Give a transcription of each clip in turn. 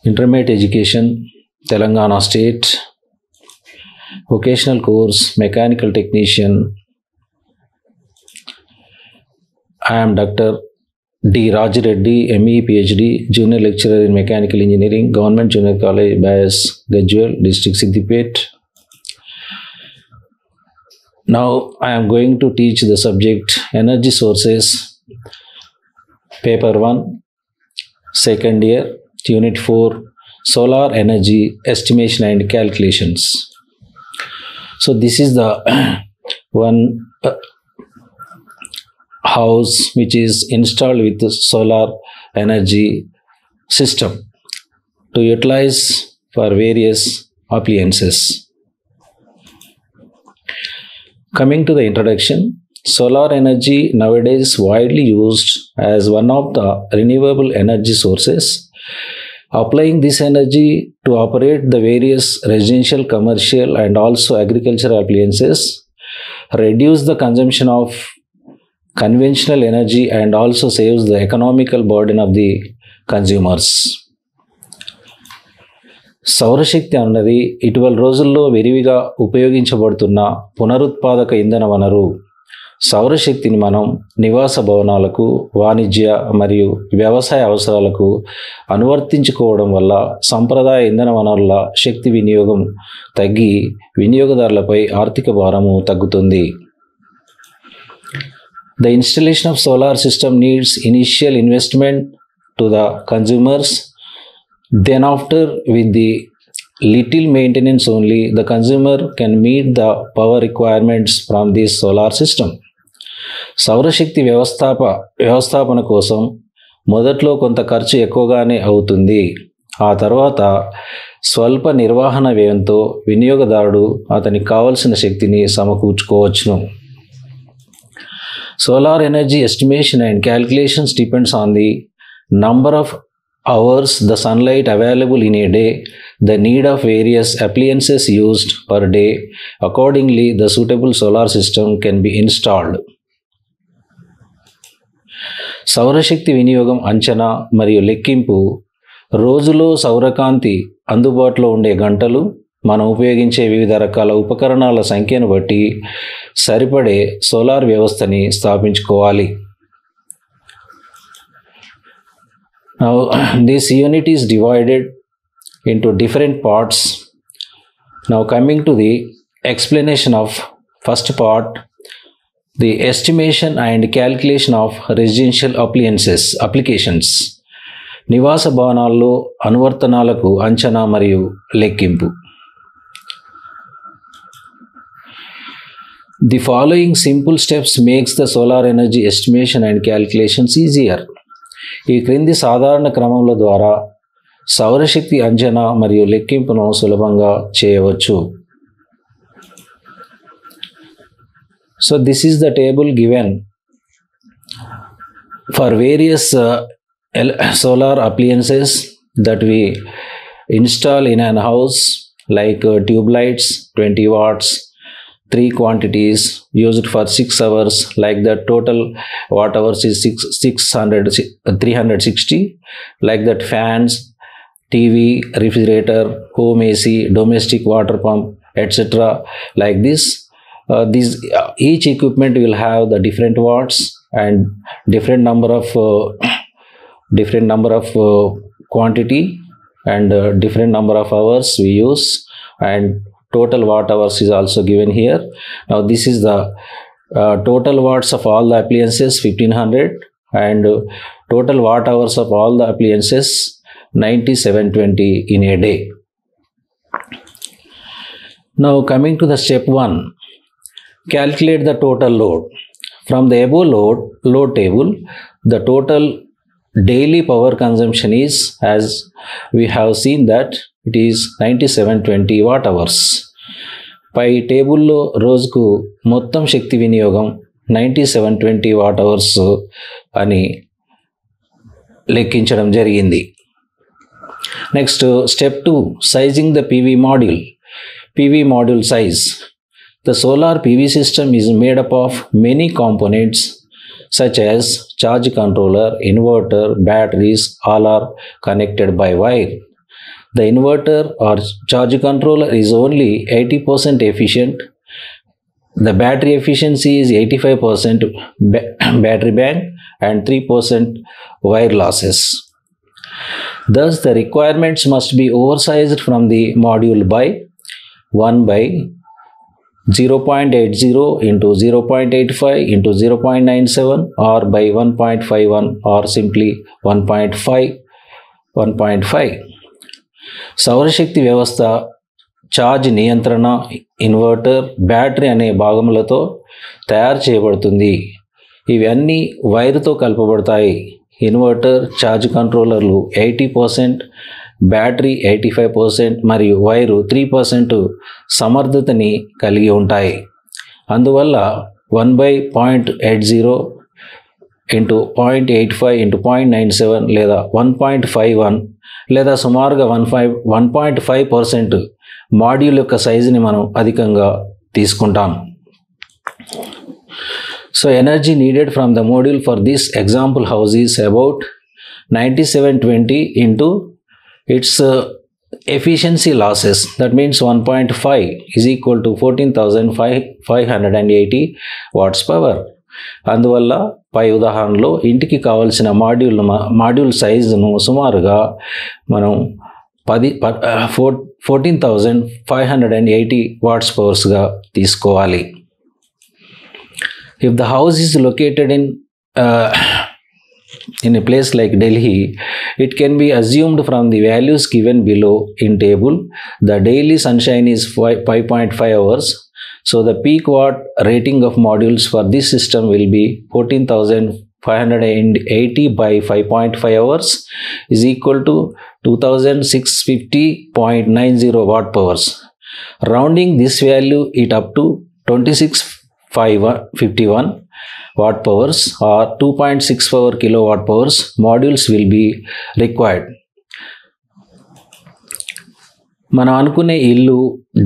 Intermediate education, Telangana State. Vocational course, Mechanical Technician. I am Dr. D. Rajireddy, ME, PhD, Junior Lecturer in Mechanical Engineering, Government Junior College, Bias, Gajwal, District Siddipet. Now I am going to teach the subject Energy Sources, Paper 1, Second Year, Unit 4, Solar Energy Estimation and Calculations. So this is the one house which is installed with the solar energy system to utilize for various appliances. Coming to the introduction, solar energy nowadays widely used as one of the renewable energy sources. Applying this energy to operate the various residential, commercial and also agricultural appliances reduce the consumption of conventional energy and also saves the economical burden of the consumers. సౌరశక్తి అన్నది ఇటీవల రోజుల్లో విరివిగా ఉపయోగించబడుతున్న పునరుత్పాదక ఇంధన వనరు. సౌరశక్తిని మనం నివాస భవనాలకు, వాణిజ్య మరియు వ్యవసాయ అవసరాలకు అనువర్తించుకోవడం వల్ల సంప్రదాయ ఇంధన వనరుల శక్తి వినియోగం తగ్గి వినియోగదారులపై ఆర్థిక భారము తగ్గుతుంది. The installation of solar system needs initial investment to the consumers. Then after, with the little maintenance only, the consumer can meet the power requirements from this solar system. సౌరశక్తి వ్యవస్థాపన కోసం మొదట్లో కొంత ఖర్చు ఎక్కువగానే అవుతుంది. ఆ తర్వాత స్వల్ప నిర్వహణ వ్యయంతో వినియోగదారుడు అతనికి కావలసిన శక్తిని సమకూర్చుకోవచ్చును. Solar energy estimation and calculations depends on the number of hours the sunlight available in a day, the need of various appliances used per day. Accordingly, the suitable solar system can be installed. సౌరశక్తి వినియోగం అంచనా మరియు లెక్కింపు రోజులో సౌరకాంతి అందుబాటులో ఉండే గంటలు, మనం ఉపయోగించే వివిధ రకాల ఉపకరణాల సంఖ్యను బట్టి సరిపడే సోలార్ వ్యవస్థని స్థాపించుకోవాలి. Now this unit is divided into different parts. Now coming to the explanation of first part, the estimation and calculation of residential applications. నివాస భవనాల్లో అనువర్తనాలకు అంచనా మరియు లెక్కింపు. The following simple steps makes the solar energy estimation and calculations easier. ఈ క్రింది సాధారణ క్రమముల ద్వారా సౌరశక్తి అంచనా మరియు లెక్కింపును సులభంగా చేయవచ్చు. So this is the table given for various solar appliances that we install in an house, like tube lights 20 watts, 3 quantities used for 6 hours, like that total watt hours is 360, like that fans, TV, refrigerator, home AC, domestic water pump, etc. Like this. Each equipment will have the different watts and different number of quantity and different number of hours we use, and total watt hours is also given here. Now this is the total watts of all the appliances 1500 and total watt hours of all the appliances 9720 in a day. Now coming to the step 1, calculate the total load. From the above load table, the total daily power consumption is, as we have seen, that it is 9720 watt hours. పై టేబుల్లో రోజుకు మొత్తం శక్తి వినియోగం 9720 what hours అని లెక్కించడం జరిగింది. Next step 2, sizing the PV module. PV module size. The solar PV system is made up of many components such as charge controller, inverter, batteries, all are connected by wire. the inverter or charge controller is only 80% efficient. The battery efficiency is 85% battery bank and 3% wire losses. Thus, the requirements must be oversized from the module by 1 by 0.80 into 0.85 into 0.97 or by 1.51 or simply 1.5. సౌరశక్తి వ్యవస్థ charge నియంత్రణ, inverter, battery అనే భాగములతో తయారు చేయబడుతుంది. ఇవన్నీ వైరుతో కలపబడతాయి. Inverter, charge కంట్రోలర్లు 80%, battery 85% మరియు wire 3% సమర్థతని కలిగి ఉంటాయి. అందువల్ల 1/0.80 ఇంటూ 0.85 ఇంటూ 0.97 లేదా 1.51 లేదా సుమారుగా 1.5% మాడ్యూల్ యొక్క సైజుని మనం అధికంగా తీసుకుంటాం. So energy needed from the module for this example house is about 9720 into its efficiency losses, that means 1.5 is equal to 14,580 watts power. అందువల్ల పై ఉదాహరణలో ఇంటికి కావలసిన మాడ్యూల్ సైజును సుమారుగా మనం 14,580 వాట్స్ పవర్స్గా తీసుకోవాలి. If the house is located in a place like Delhi, it can be assumed from the values given below in table. The daily sunshine is 5.5 hours. So the peak watt rating of modules for this system will be 14,580 by 5.5 hours is equal to 2,650.90 watt powers. Rounding this value it up to 2651 watt powers or 2.64 kilowatt powers modules will be required. మనం అనుకునే ఇల్లు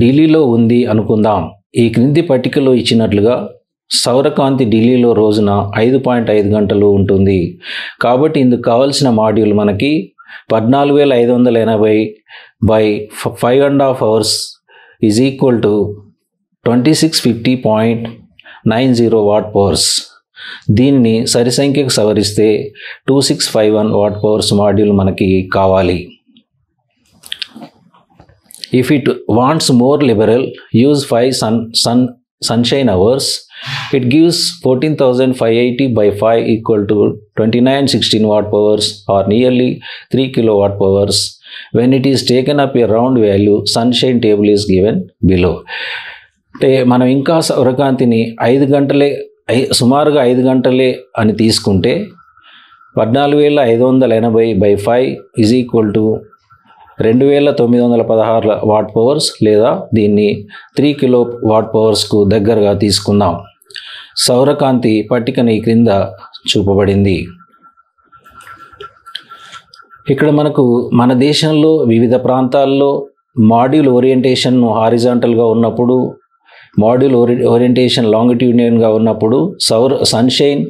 ఢిల్లీలో ఉంది అనుకుందాం. ఈ క్రింది పట్టికలో ఇచ్చినట్లుగా సౌరకాంతి ఢిల్లీలో రోజున 5.5 గంటలు ఉంటుంది. కాబట్టి ఇందుకు కావాల్సిన మాడ్యూల్ మనకి 14,580 by 5.5 hours is equal to 2650.90 watt powers. దీన్ని సరిసంఖ్యకు సవరిస్తే 2651 వాట్ పవర్స్ మాడ్యూల్ మనకి కావాలి. If it wants more liberal, use 5 sunshine hours. It gives 14,580 by 5 equal to 2916 watt powers or nearly 3 kilowatt powers. When it is taken up a round value, sunshine table is given below. అంటే మనం ఇంకా సౌరకాంతిని 5 గంటలే సుమారుగా 5 గంటలే అని తీసుకుంటే 14,580 by 5 is equal to 2,916 what powers లేదా దీన్ని 3 కిలో వాట్ పవర్స్కు దగ్గరగా తీసుకుందాం. సౌరకాంతి పట్టికని క్రింద చూపబడింది. ఇక్కడ మనకు మన దేశంలో వివిధ ప్రాంతాల్లో మాడ్యూల్ ఓరియంటేషన్ హారిజాంటల్గా ఉన్నప్పుడు, మాడ్యూల్ ఓరియంటేషన్ లాంగిట్యూడినల్గా ఉన్నప్పుడు సన్షైన్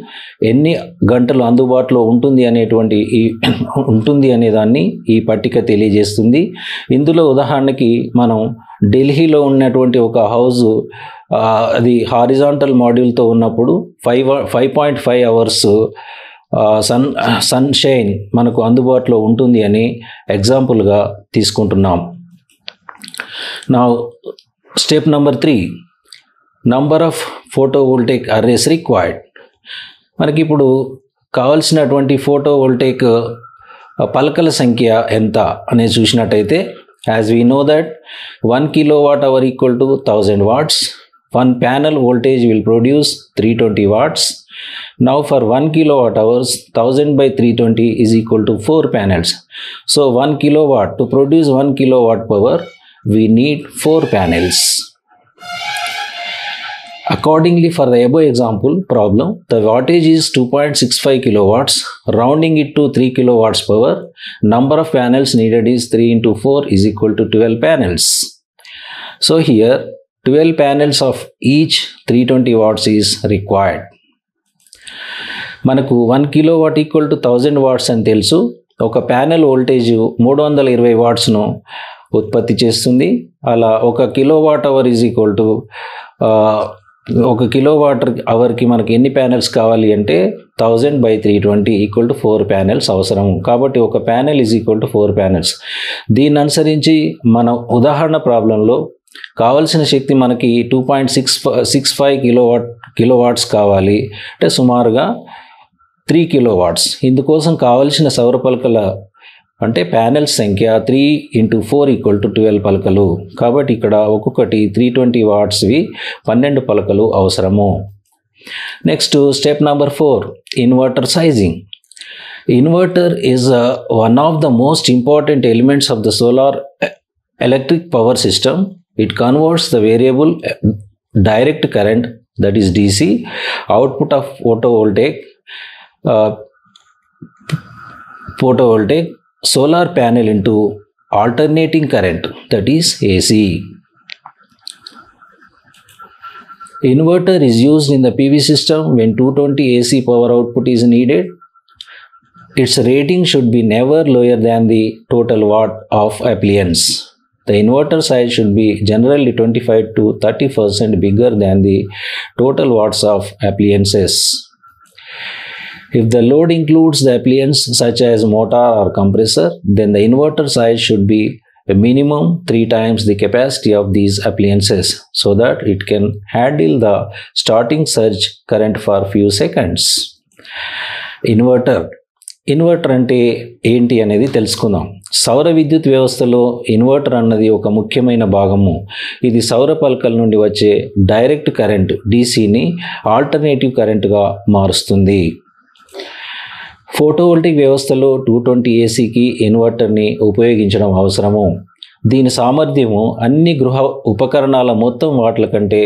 ఎన్ని గంటలు అందుబాటులో ఉంటుంది అనేదాన్ని ఈ పట్టిక తెలియజేస్తుంది. ఇందులో ఉదాహరణకి మనం ఢిల్లీలో ఉన్నటువంటి ఒక హౌస్ అది హారిజాంటల్ మాడ్యూల్తో ఉన్నప్పుడు 5.5 అవర్స్ సన్షైన్ మనకు అందుబాటులో ఉంటుంది అని ఎగ్జాంపుల్గా తీసుకుంటున్నాం. నా step number 3, number of photovoltaic arrays required. మనకి ఇప్పుడు కావాల్సినటువంటి ఫోటోవోల్టైక్ పలకల సంఖ్య ఎంత అనేది చూసినట్టయితే, as we know that 1 kilowatt hour equal to 1000 watts. 1 panel voltage will produce 320 watts. Now for 1 kilowatt hours, 1000 by 320 is equal to 4 panels. So 1 kilowatt, to produce 1 kilowatt power, we need 4 panels. Accordingly, for the above example problem, the wattage is 2.65 kilowatts. Rounding it to 3 kilowatts power, number of panels needed is 3 into 4 is equal to 12 panels. So here 12 panels of each 320 watts is required. మనకు 1 kilowatt equal to 1000 watts అని తెలుసు. ఒక panel voltage 320 వాట్స్ను ఉత్పత్తి చేస్తుంది. అలా 1 kilowatt hour is equal to 1 kilowatt అవర్కి మనకి ఎన్ని ప్యానెల్స్ కావాలి అంటే 1000/320 ఈక్వల్ టు 4 ప్యానెల్స్ అవసరం. కాబట్టి ఒక panel is equal to 4 panels. దీన్ని అనుసరించి మన ఉదాహరణ ప్రాబ్లంలో కావలసిన శక్తి మనకి 2.65 కిలోవాట్స్ కావాలి, అంటే సుమారుగా 3 కిలోవాట్స్. ఇందుకోసం కావలసిన సౌర పలకల అంటే ప్యానెల్స్ సంఖ్య 3 × 4 ఈక్వల్ టు 12 పలకలు. కాబట్టి ఇక్కడ ఒక్కొక్కటి 320 వాట్స్వి 12 పలకలు అవసరము. Next step number 4, inverter sizing. Inverter is one of the most important elements of the solar electric power system. It converts the variable direct current, that is DC, output of photovoltaic solar panel into alternating current, that is AC. Inverter is used in the PV system when 220 AC power output is needed. Its rating should be never lower than the total watt of appliance. The inverter size should be generally 25 to 30% bigger than the total watts of appliances. If the load includes the appliance such as motor or compressor, then the inverter size should be a minimum 3 times the capacity of these appliances so that it can handle the starting surge current for few seconds. Inverter అంటే ఏంటి అనేది తెలుసుకుందాం. సౌర విద్యుత్ వ్యవస్థలో inverter అన్నది ఒక ముఖ్యమైన భాగము. ఇది సౌర పలకల నుండి వచ్చే డైరెక్ట్ కరెంట్ DCని ఆల్టర్నేటివ్ కరెంట్గా మారుస్తుంది. ఫోటోవోల్టిక్ వ్యవస్థలో 220 ACకి ఇన్వర్టర్ని ఉపయోగించడం అవసరము. దీని సామర్థ్యము అన్ని గృహ ఉపకరణాల మొత్తం వాట్ల కంటే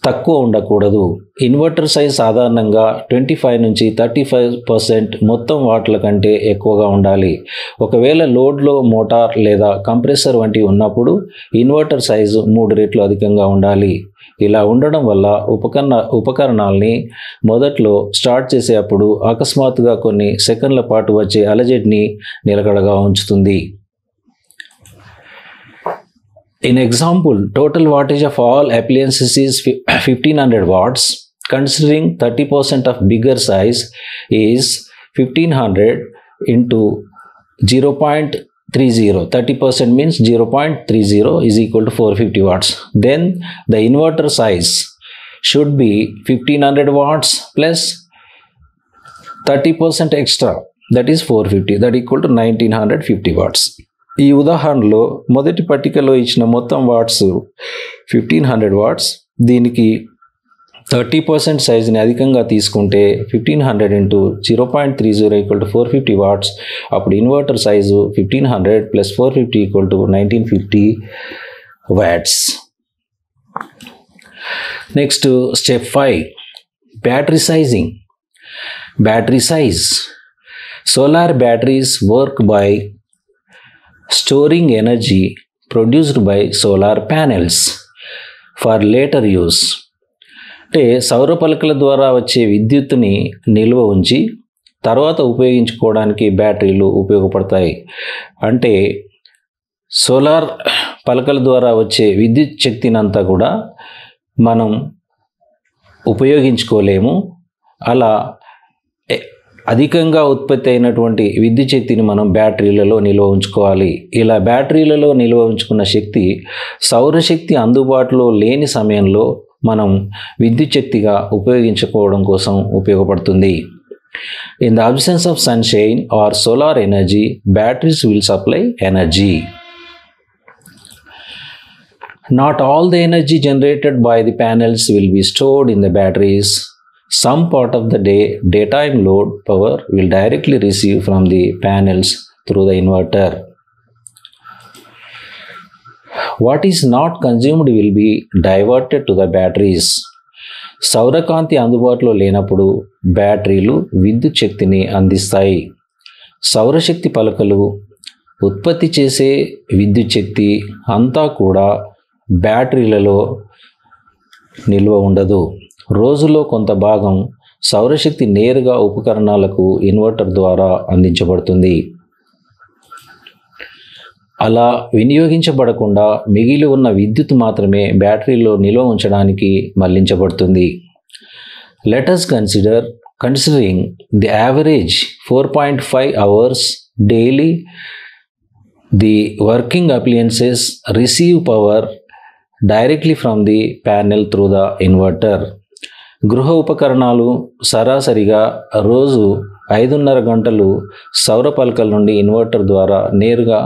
తక్కువ ఉండకూడదు. ఇన్వర్టర్ సైజ్ సాధారణంగా 25 నుంచి 35% మొత్తం వాట్ల కంటే ఎక్కువగా ఉండాలి. ఒకవేళ లోడ్లో మోటార్ లేదా కంప్రెసర్ వంటివి ఉన్నప్పుడు ఇన్వర్టర్ సైజు 3 రెట్లు అధికంగా ఉండాలి. ఇలా ఉండడం వల్ల ఉపకరణాలని మొదట్లో స్టార్ట్ చేసేటప్పుడు అకస్మాత్తుగా కొన్ని సెకండ్ల పాటు వచ్చే అలజడిని నిలకడగా ఉంచుతుంది. In example, total wattage of all appliances is 1500 watts. Considering 30% of bigger size is 1500 into 0.30. 30% means 0.30 is equal to 450 watts. Then the inverter size should be 1500 watts plus 30% extra, that is 450, that equal to 1950 watts. ఈ ఉదాహరణలో మొదటి పట్టికలో ఇచ్చిన మొత్తం watts 1500 watts. దీనికి 30% సైజుని అధికంగా తీసుకుంటే 1500 ఇంటూ 0.30 ఈక్వల్ టు 450 వాట్స్. అప్పుడు inverter size 1500 plus 450 equal to 1950 watts. Next step 5, battery sizing. Battery size. Solar batteries work by storing energy produced by solar panels for later use. అంటే సౌర పలకల ద్వారా వచ్చే విద్యుత్తుని నిల్వ ఉంచి తర్వాత ఉపయోగించుకోవడానికి బ్యాటరీలు ఉపయోగపడతాయి. అంటే సోలార్ పలకల ద్వారా వచ్చే విద్యుత్ శక్తిని అంతా కూడా మనం ఉపయోగించుకోలేము. అలా అధికంగా ఉత్పత్తి అయినటువంటి విద్యుత్ శక్తిని మనం బ్యాటరీలలో నిల్వ ఉంచుకోవాలి. ఇలా బ్యాటరీలలో నిల్వ ఉంచుకున్న శక్తి సౌరశక్తి అందుబాటులో లేని సమయంలో మనం విద్యుత్ శక్తిగా ఉపయోగించుకోవడం కోసం ఉపయోగపడుతుంది. In the absence of sunshine or solar energy, batteries will supply energy. Not all the energy generated by the panels will be stored in the batteries. Some part of the daytime load power will directly receive from the panels through the inverter. What is not consumed will be diverted to the batteries. సౌరకాంతి అందుబాటులో లేనప్పుడు బ్యాటరీలు విద్యుత్ శక్తిని అందిస్తాయి. సౌరశక్తి పలకలు ఉత్పత్తి చేసే విద్యుత్ శక్తి అంతా కూడా బ్యాటరీలలో నిల్వ ఉండదు. రోజులో కొంత భాగం సౌరశక్తి నేరుగా ఉపకరణాలకు ఇన్వర్టర్ ద్వారా అందించబడుతుంది. అలా వినియోగించబడకుండా మిగిలి ఉన్న విద్యుత్ మాత్రమే బ్యాటరీలో నిల్వ ఉంచడానికి మళ్లించబడుతుంది. Let us considering the average 4.5 hours daily, the working appliances receive power directly from the panel through the inverter. గృహ ఉపకరణాలు సరాసరిగా రోజు 5.5 గంటలు సౌర పలకల నుండి ఇన్వర్టర్ ద్వారా నేరుగా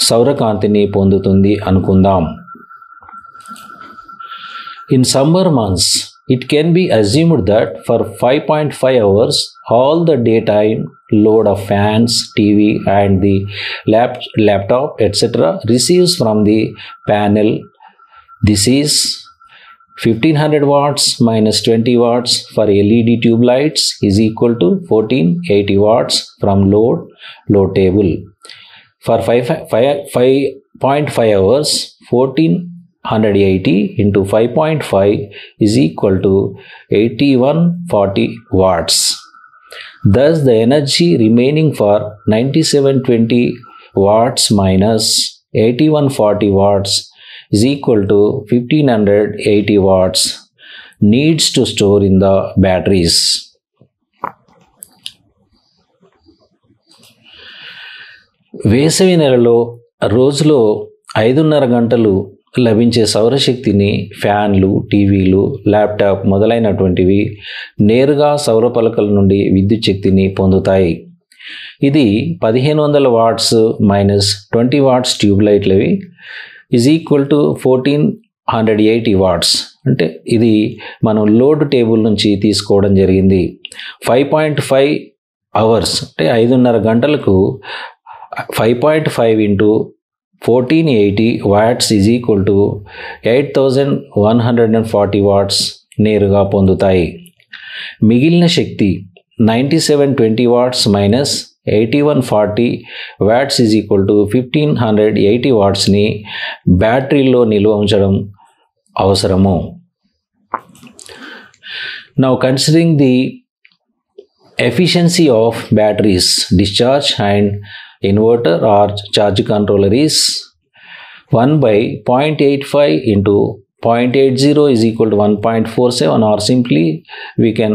సౌరకాంతిని పొందుతుంది అనుకుందాం. In summer months, it can be assumed that for 5.5 hours, all the daytime load of fans, TV and the laptop etc. receives from the panel. This is 1500 watts minus 20 watts for LED tube lights is equal to 1480 watts from load table. For 5.5 hours, 1480 into 5.5 is equal to 8140 watts. Thus, the energy remaining for 9720 watts minus 8140 watts is equal to 1580 watts needs to store in the batteries. వేసవి నెలలో రోజులో 5.5 గంటలు లభించే సౌరశక్తిని ఫ్యాన్లు, టీవీలు, laptop మొదలైనటువంటివి నేరుగా సౌర పలకల నుండి విద్యుత్ శక్తిని పొందుతాయి. ఇది 1500 వాట్స్ మైనస్ 20 వాట్స్ ట్యూబ్ లైట్లవి ఈజ్ ఈక్వల్ టు 1480 వాట్స్. అంటే ఇది మనం లోడ్ టేబుల్ నుంచి తీసుకోవడం జరిగింది. 5.5 అవర్స్ అంటే 5.5 గంటలకు 5.5 into 1480 watts is equal to 8140 watts నేరుగా పొందుతాయి. మిగిలిన శక్తి 9720 watts minus 8140 watts is equal to 1580 wattsని బ్యాటరీలో నిల్వ ఉంచడం అవసరము. Now considering the efficiency of batteries, discharge and inverter or charge controller is 1 by 0.85 into 0.80 is equal to 1.47, or simply we can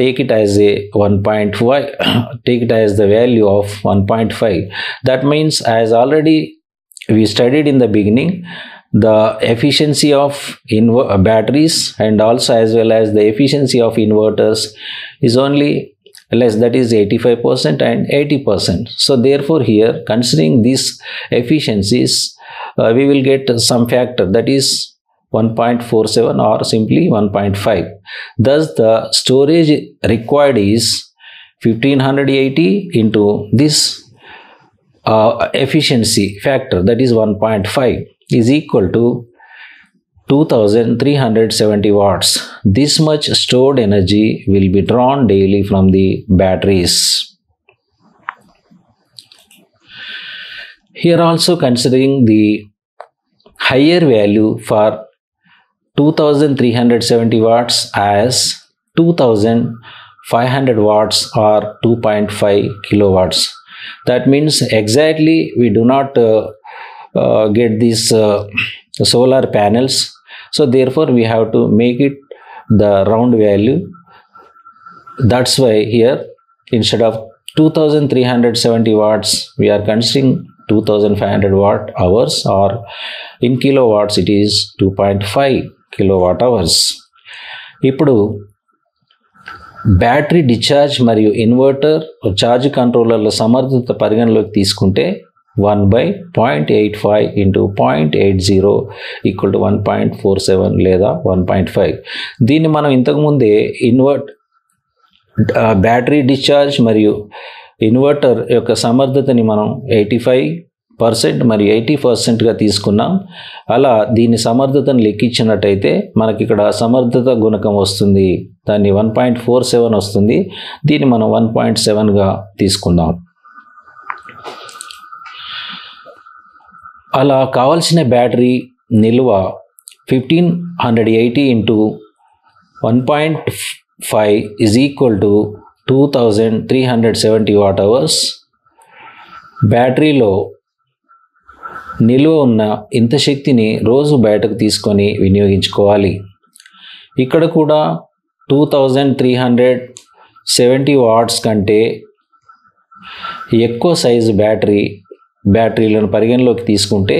take it as a 1.5, take it as the value of 1.5. That means, as already we studied in the beginning, the efficiency of batteries and also as well as the efficiency of inverters is only less, that is 85% and 80%. So therefore here, considering these efficiencies, we will get some factor, that is 1.47 or simply 1.5. Thus the storage required is 1580 into this efficiency factor, that is 1.5, is equal to 2370 watts. This much stored energy will be drawn daily from the batteries. Here also considering the higher value for 2370 watts as 2500 watts or 2.5 kilowatts. That means exactly we do not get these solar panels, so therefore we have to make it the round value. That's why here instead of 2370 watts we are considering 2500 watt hours, or in kilowatts it is 2.5 kilowatt hours. ఇప్పుడు battery discharge మరియు inverter charge కంట్రోలర్ల సమర్థత పరిగణలోకి తీసుకుంటే 1 by 0.85 into 0.80 equal to 1.47 లేదా 1.5. దీన్ని మనం ఇంతకుముందే battery discharge మరియు ఇన్వర్టర్ యొక్క సమర్థతని మనం 85% మరియు 80%గా తీసుకున్నాం. అలా దీని సమర్థతను లెక్కించినట్టయితే మనకి ఇక్కడ సమర్థత గుణకం వస్తుంది, దాన్ని 1.47 వస్తుంది. దీన్ని మనం 1.7గా తీసుకుందాం. అలా కావాల్సిన బ్యాటరీ నిల్వ 1580 into is equal to 2370 watt hours. బ్యాటరీలో నిల్వ ఉన్న ఇంత శక్తిని రోజు బయటకు తీసుకొని వినియోగించుకోవాలి. ఇక్కడ కూడా 2370 వాట్స్ కంటే ఎక్కువ సైజు బ్యాటరీలను పరిగణలోకి తీసుకుంటే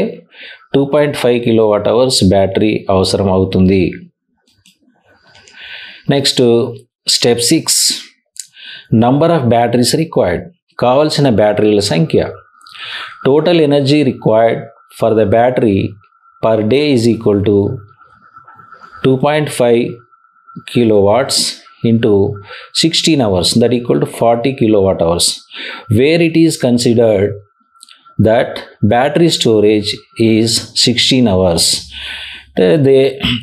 2.5 కిలోవాట్ అవర్స్ బ్యాటరీ అవసరం అవుతుంది. Next step 6, number of batteries required. కావలసిన బ్యాటరీల సంఖ్య. Total energy required for the battery per day is equal to 2.5 kilowatts into 16 hours, that equal to 40 kilowatt hours, where it is considered that battery storage is 16 hours. The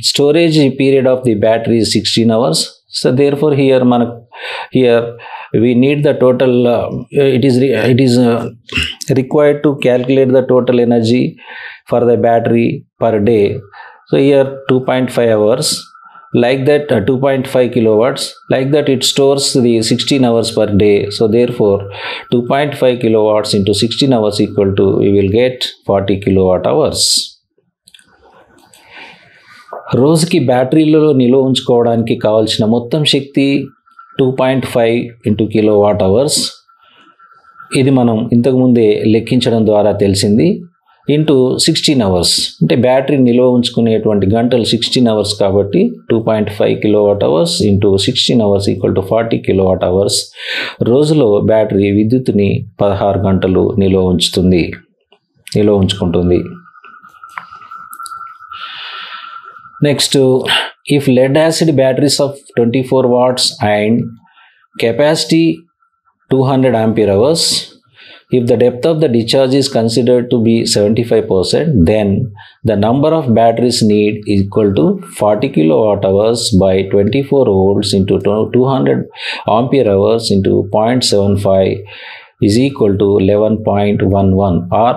storage period of the battery is 16 hours. So therefore here we need the total, it is required to calculate the total energy for the battery per day. So here 2.5 hours, like that 2.5 kilowatts, like that it stores the 16 hours per day. So therefore 2.5 kilowatts into 16 hours equal to, we will get 40 kilowatt hours. రోజుకి బ్యాటరీలలో నిల్వ ఉంచుకోవడానికి కావాల్సిన మొత్తం శక్తి 2.5 into kilowatt hours. ఇది మనం ఇంతకుముందే లెక్కించడం ద్వారా తెలిసింది. ఇంటూ 16 అవర్స్, అంటే బ్యాటరీ నిల్వ ఉంచుకునేటువంటి గంటలు 16 అవర్స్ కాబట్టి 2.5 kilowatt hours into 16 hours equal to 40 kilowatt hours. రోజులో బ్యాటరీ విద్యుత్తుని 16 గంటలు నిల్వ ఉంచుకుంటుంది. Next, if lead acid batteries of 24 watts and capacity 200 ampere hours, if the depth of the discharge is considered to be 75%, then the number of batteries need is equal to 40 kilowatt hours by 24 volts into 200 ampere hours into 0.75 is equal to 11.11, or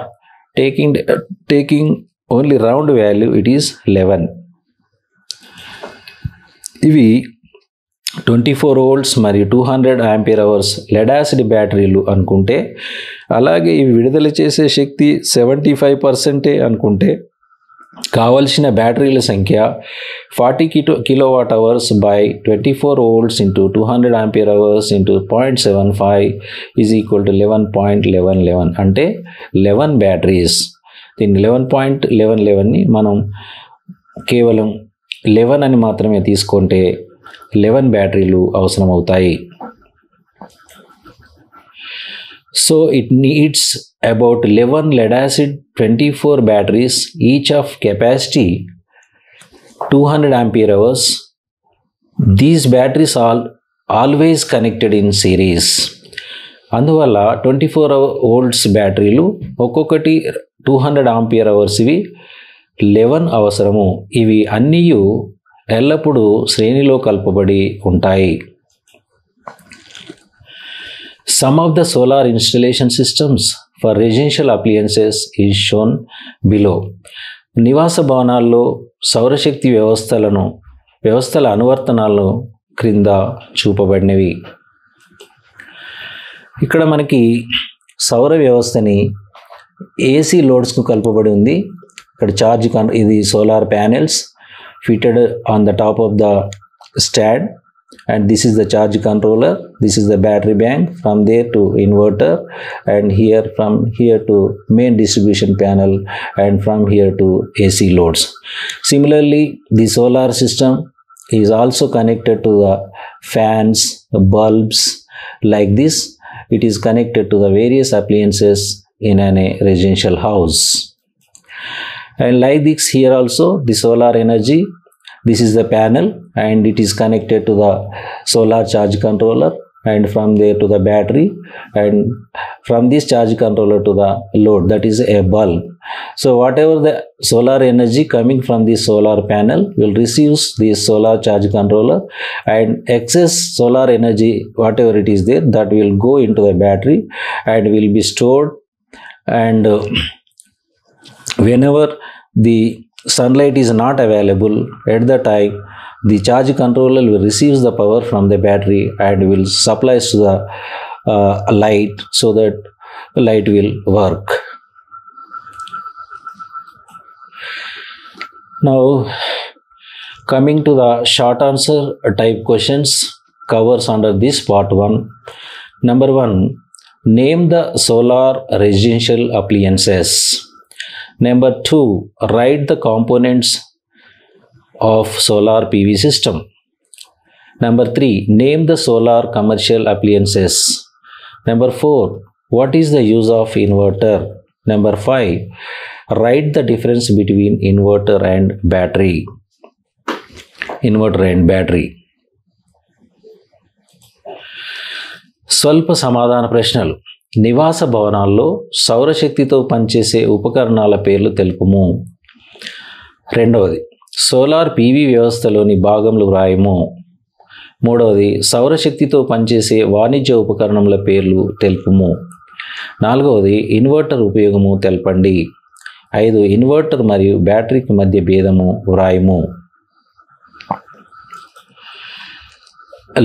taking only round value, it is 11. ఇవి 24 volts మరియు 200 ampere hours lead acid బ్యాటరీలు అనుకుంటే, అలాగే ఇవి విడుదల చేసే శక్తి 75% అనుకుంటే, కావలసిన బ్యాటరీల సంఖ్య 40 kilowatt hours by 24 volts into 200 ampere hours into 0.75 is equal to 11.11, అంటే 11 బ్యాటరీస్. దీన్ని 11.11ని మనం కేవలం 11 అని మాత్రమే తీసుకుంటే 11 బ్యాటరీలు అవసరం అవుతాయి. So it needs about 11 lead acid 24 batteries, each of capacity 200 ampere hours. These batteries are always connected in series. అందువల్ల 24 వోల్ట్స్ బ్యాటరీలు ఒక్కొక్కటి 200 ఆంపియర్ అవర్స్ ఇవి 11 అవసరము. ఇవి అన్నీ ఎల్లప్పుడూ శ్రేణిలో కలపబడి ఉంటాయి. Some of the solar installation systems for residential appliances is shown below. నివాస భవనాల్లో సౌరశక్తి వ్యవస్థల అనువర్తనాలను క్రింద చూపబడినవి. ఇక్కడ మనకి సౌర వ్యవస్థని ఏసీ లోడ్స్కు కలపబడి ఉంది. ఇక్కడ ఇది solar panels fitted on the top of the stand, and this is the charge controller, this is the battery bank, from there to inverter, and from here to main distribution panel, and from here to AC loads. Similarly, the solar system is also connected to the fans, bulbs, like this. It is connected to the various appliances in a residential house. And like this, here also the solar energy, this is the panel, and it is connected to the solar charge controller, and from there to the battery, and from this charge controller to the load, that is a bulb. So whatever the solar energy coming from the solar panel will receive this solar charge controller, and excess solar energy, whatever it is there, that will go into the battery and will be stored, and whenever the sunlight is not available at the time, the charge controller will receive the power from the battery and will supply to the light, so that the light will work. Now, coming to the short answer type questions covers under this part 1. Number 1, name the solar residential appliances. Number 2, write the components of solar PV system. Number 3, name the solar commercial appliances. Number 4, what is the use of inverter? Number 5, write the difference between inverter and battery. స్వల్ప సమాధాన ప్రశ్నలు. నివాస భవనాల్లో సౌరశక్తితో పనిచేసే ఉపకరణాల పేర్లు తెలుపుము. రెండవది, solar PV వ్యవస్థలోని భాగములు వ్రాయము. మూడవది, సౌరశక్తితో పనిచేసే వాణిజ్య ఉపకరణముల పేర్లు తెలుపుము. నాలుగవది, ఇన్వర్టర్ ఉపయోగము తెలపండి. 5, ఇన్వర్టర్ మరియు బ్యాటరీకి మధ్య భేదము వ్రాయము.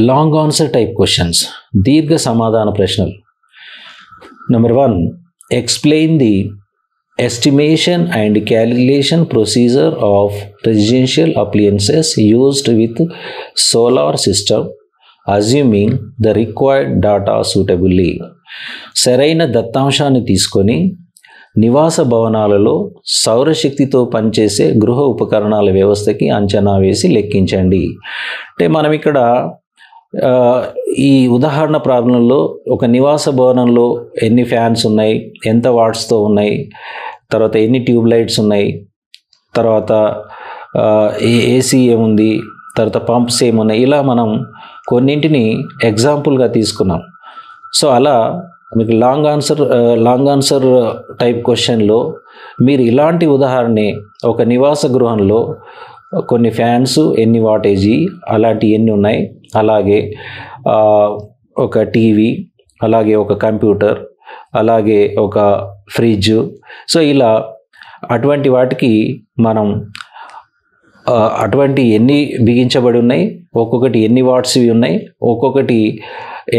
లాంగ్ ఆన్సర్ టైప్ క్వశ్చన్స్, దీర్ఘ సమాధాన ప్రశ్నలు. Number 1, explain the estimation and calculation procedure of residential appliances used with solar system, assuming the required data suitably. సరైన దత్తాంశాన్ని తీసుకొని నివాస భవనాలలో సౌరశక్తితో పనిచేసే గృహ ఉపకరణాల వ్యవస్థకి అంచనా వేసి లెక్కించండి. అంటే మనం ఇక్కడ ఈ ఉదాహరణ ప్రాబ్లంలో ఒక నివాస భవనంలో ఎన్ని ఫ్యాన్స్ ఉన్నాయి, ఎంత వాట్స్తో ఉన్నాయి, తర్వాత ఎన్ని ట్యూబ్ లైట్స్ ఉన్నాయి, తర్వాత ఏసీ ఏముంది, తర్వాత పంప్స్ ఏమున్నాయి, ఇలా మనం కొన్నింటిని ఎగ్జాంపుల్గా తీసుకున్నాం. సో అలా మీకు లాంగ్ ఆన్సర్ టైప్ క్వశ్చన్లో మీరు ఇలాంటి ఉదాహరణ, ఒక నివాస గృహంలో కొన్ని ఫ్యాన్స్ ఎన్ని వాటేజీ, అలాంటి ఎన్ని ఉన్నాయి, అలాగే ఒక టీవీ, అలాగే ఒక కంప్యూటర్, అలాగే ఒక ఫ్రిడ్జ్, సో ఇలా అటువంటి వాటికి మనం అటువంటి ఎన్ని బిగించబడి ఉన్నాయి, ఒక్కొక్కటి ఎన్ని వాట్స్వి ఉన్నాయి, ఒక్కొక్కటి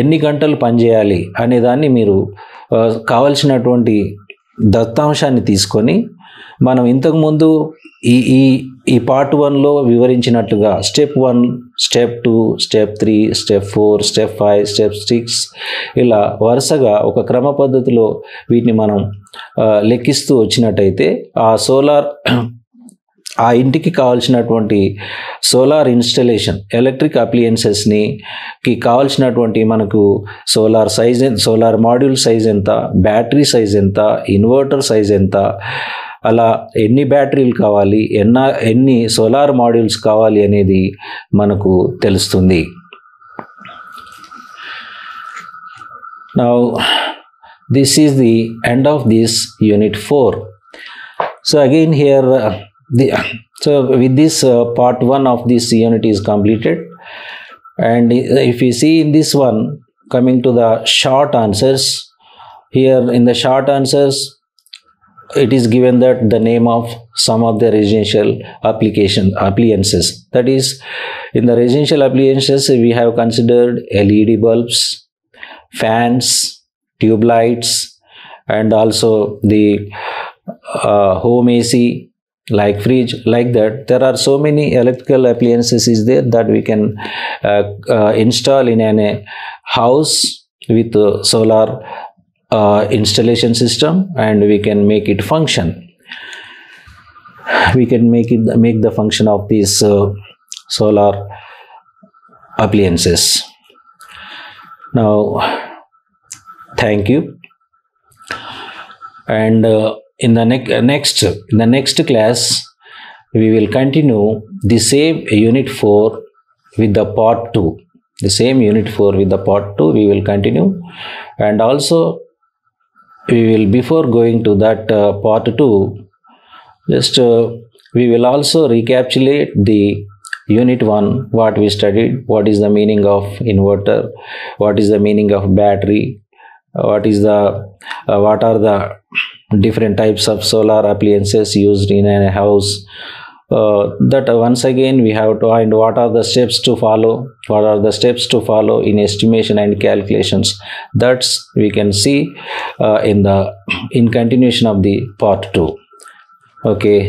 ఎన్ని గంటలు పనిచేయాలి అనేదాన్ని మీరు కావలసినటువంటి దత్తాంశాన్ని తీసుకొని మనం ఇంతకుముందు ఈ పార్ట్ 1లో వివరించినట్లుగా step 1, step 2, step 3, step 4, step 5, step 6 ఇలా వరుసగా ఒక క్రమ పద్ధతిలో వీటిని మనం లెక్కిస్తూ వచ్చినట్టయితే ఆ ఇంటికి కావాల్సినటువంటి సోలార్ ఇన్స్టలేషన్, ఎలక్ట్రిక్ అప్లియన్సెస్కి కావాల్సినటువంటి మనకు సోలార్ మాడ్యూల్ సైజ్ ఎంత, బ్యాటరీ సైజ్ ఎంత, ఇన్వర్టర్ సైజ్ ఎంత, అలా ఎన్ని బ్యాటరీలు కావాలి, ఎన్ని సోలార్ మాడ్యూల్స్ కావాలి అనేది మనకు తెలుస్తుంది. Now this is the end of this unit 4. So again here with this part 1 of this unit is completed, and if you see in this one, coming to the short answers, here in the short answers it is given that the name of some of the residential appliances. That is, in the residential appliances we have considered LED bulbs, fans, tube lights, and also the home AC like fridge. Like that, there are so many electrical appliances is there that we can install in a house with solar installation system, and we can make it function. We can make the function of these solar appliances. Now thank you, and in the next class we will continue the same unit 4 with the part 2. The same unit 4 with the part 2 we will continue, and also we will, before going to that part 2, just we will also recapitulate the unit 1, what we studied, what is the meaning of inverter, what is the meaning of battery, what are the different types of solar appliances used in a house, that once again we have to find what are the steps to follow, what are the steps to follow in estimation and calculations. That's we can see in continuation of the part 2. Okay.